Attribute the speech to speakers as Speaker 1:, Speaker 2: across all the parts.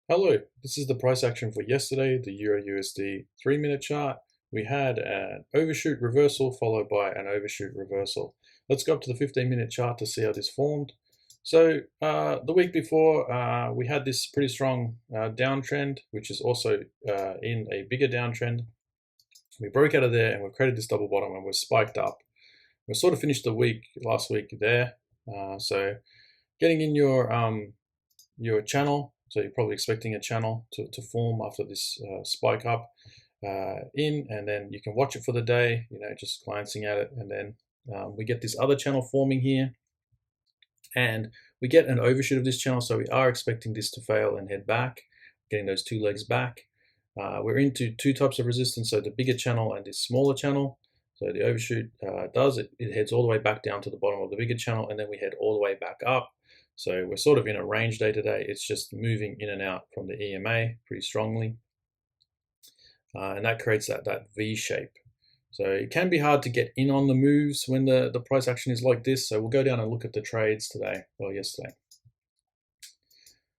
Speaker 1: Hello, this is the price action for yesterday, the Euro USD 3-minute chart. We had an overshoot reversal followed by an overshoot reversal. Let's go up to the 15-minute chart to see how this formed. So the week before, we had this pretty strong downtrend, which is also in a bigger downtrend. We broke out of there and we've created this double bottom and we're spiked up. We sort of finished the week last week there. So getting in your channel. So you're probably expecting a channel to form after this spike up and then you can watch it for the day, just glancing at it. And then we get this other channel forming here and we get an overshoot of this channel. So we are expecting this to fail and head back, getting those two legs back. We're into two types of resistance. So the bigger channel and this smaller channel. So the overshoot it heads all the way back down to the bottom of the bigger channel and then we head all the way back up. So we're sort of in a range day today. It's just moving in and out from the EMA pretty strongly. And that creates that V shape. So it can be hard to get in on the moves when the price action is like this. So we'll go down and look at the trades today, or yesterday.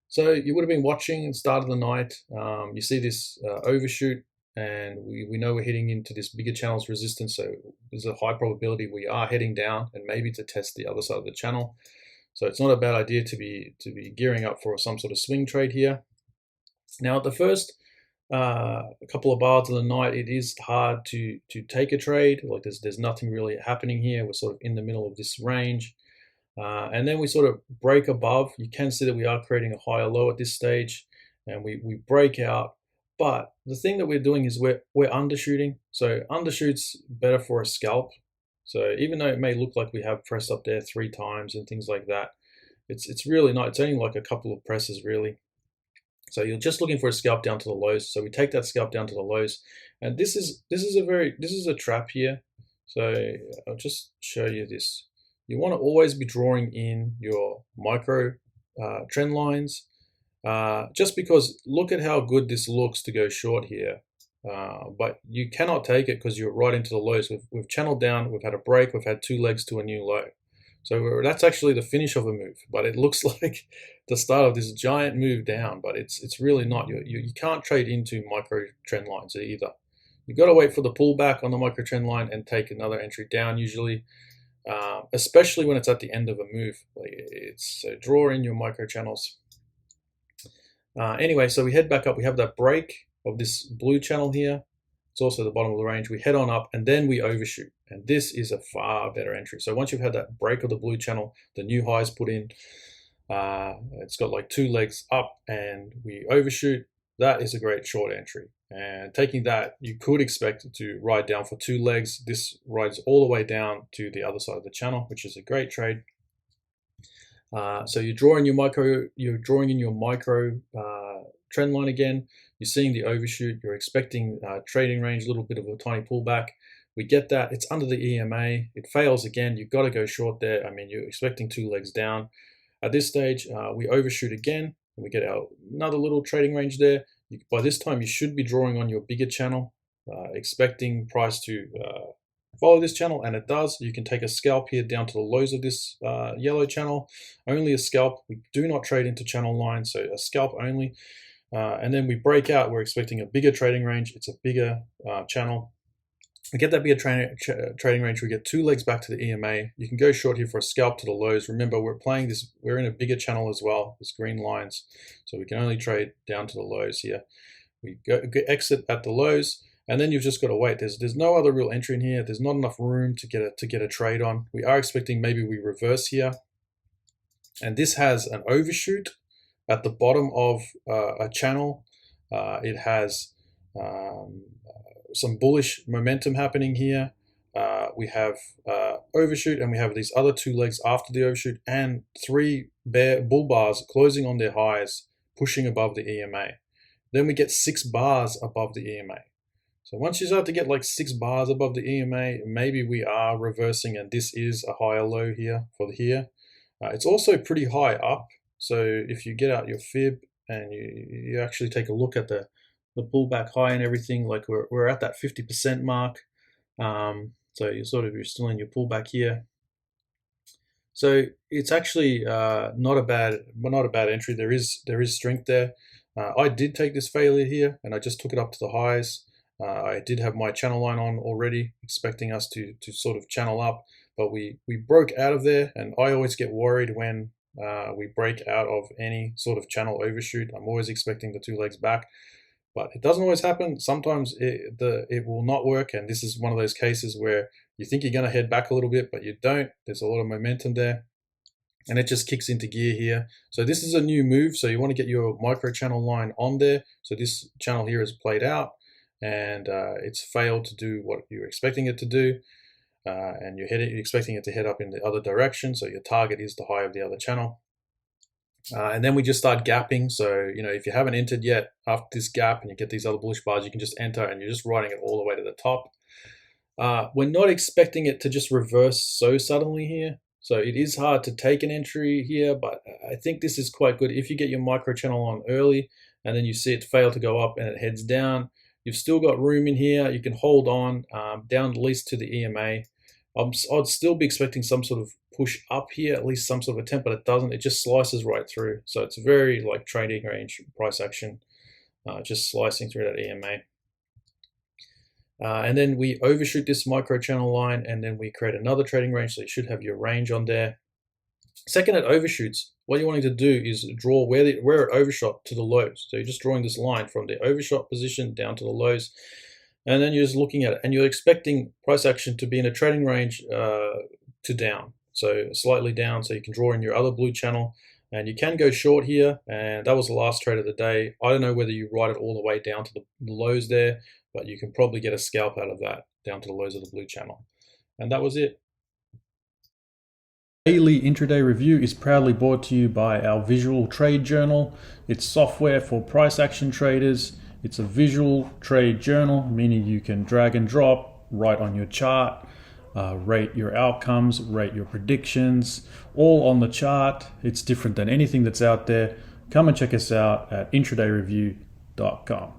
Speaker 1: So you would have been watching at the start of the night. You see this overshoot and we know we're heading into this bigger channel's resistance. So there's a high probability we are heading down and maybe to test the other side of the channel. So it's not a bad idea to be gearing up for some sort of swing trade here. Now at the first couple of bars of the night, it is hard to take a trade. Like there's nothing really happening here. We're sort of in the middle of this range. And then we sort of break above. You can see that we are creating a higher low at this stage and we break out. But the thing that we're doing is we're undershooting. So undershoot's better for a scalp. So even though it may look like we have pressed up there 3 times and things like that, it's really not. It's only like a couple of presses really. So you're just looking for a scalp down to the lows. So we take that scalp down to the lows, and this is a trap here. So I'll just show you this. You want to always be drawing in your micro trend lines, just because look at how good this looks to go short here. But you cannot take it because you're right into the lows. We've channeled down, we've had a break, we've had 2 legs to a new low. So that's actually the finish of a move, but it looks like the start of this giant move down, but it's really not. You can't trade into micro trend lines either. You've got to wait for the pullback on the micro trend line and take another entry down usually, especially when it's at the end of a move. So draw in your micro channels. Anyway, so we head back up. We have that break of this blue channel here. It's also the bottom of the range. We head on up and then we overshoot. And this is a far better entry. So once you've had that break of the blue channel, the new highs put in, it's got like 2 legs up and we overshoot. That is a great short entry. And taking that, you could expect it to ride down for 2 legs. This rides all the way down to the other side of the channel, which is a great trade. So you're drawing in your micro trend line again. You're seeing the overshoot. You're expecting trading range, a little bit of a tiny pullback. We get that. It's under the EMA. It fails again. You've got to go short there. I mean, you're expecting 2 legs down. At this stage, we overshoot again, and we get another little trading range there. By this time, you should be drawing on your bigger channel, expecting price to follow this channel, and it does. You can take a scalp here down to the lows of this yellow channel. Only a scalp. We do not trade into channel lines, so a scalp only. And then we break out. We're expecting a bigger trading range. It's a bigger channel. We get that bigger trading range. We get 2 legs back to the EMA. You can go short here for a scalp to the lows. Remember, we're in a bigger channel as well. There's green lines, so we can only trade down to the lows here. We exit at the lows. And then you've just got to wait. There's no other real entry in here. There's not enough room to get a trade on. We are expecting maybe we reverse here. And this has an overshoot at the bottom of a channel. It has some bullish momentum happening here. We have overshoot and we have these other 2 legs after the overshoot and 3 bull bars closing on their highs, pushing above the EMA. Then we get 6 bars above the EMA. So once you start to get like 6 bars above the EMA, maybe we are reversing and this is a higher low here for here. It's also pretty high up. So if you get out your fib and you actually take a look at the pullback high and everything, like we're at that 50% mark. So you're still in your pullback here. So it's actually not a bad entry. There is strength there. I did take this failure here and I just took it up to the highs. I did have my channel line on already, expecting us to sort of channel up, but we broke out of there, and I always get worried when we break out of any sort of channel overshoot. I'm always expecting the 2 legs back, but it doesn't always happen. Sometimes it will not work, and this is one of those cases where you think you're going to head back a little bit, but you don't. There's a lot of momentum there, and it just kicks into gear here. So this is a new move, so you want to get your micro channel line on there. So this channel here is played out, and it's failed to do what you're expecting it to do, and you're expecting it to head up in the other direction, so your target is the high of the other channel. And then we just start gapping. So, you know, if you haven't entered yet after this gap and you get these other bullish bars, you can just enter, and you're just riding it all the way to the top. We're not expecting it to just reverse so suddenly here. So it is hard to take an entry here, but I think this is quite good. If you get your micro channel on early and then you see it fail to go up and it heads down, you've still got room in here. You can hold on down at least to the EMA. I'd still be expecting some sort of push up here, at least some sort of attempt, but it doesn't. It just slices right through. So it's very like trading range price action, just slicing through that EMA. And then we overshoot this micro channel line, and then we create another trading range. So you should have your range on there. Second, it overshoots. What you're wanting to do is draw where it overshot to the lows. So you're just drawing this line from the overshot position down to the lows. And then you're just looking at it, and you're expecting price action to be in a trading range to down. So slightly down, so you can draw in your other blue channel. And you can go short here, and that was the last trade of the day. I don't know whether you ride it all the way down to the lows there, but you can probably get a scalp out of that down to the lows of the blue channel. And that was it. Daily Intraday Review is proudly brought to you by our Visual Trade Journal. It's software for price action traders. It's a visual trade journal, meaning you can drag and drop right on your chart, rate your outcomes, rate your predictions, all on the chart. It's different than anything that's out there. Come and check us out at intradayreview.com.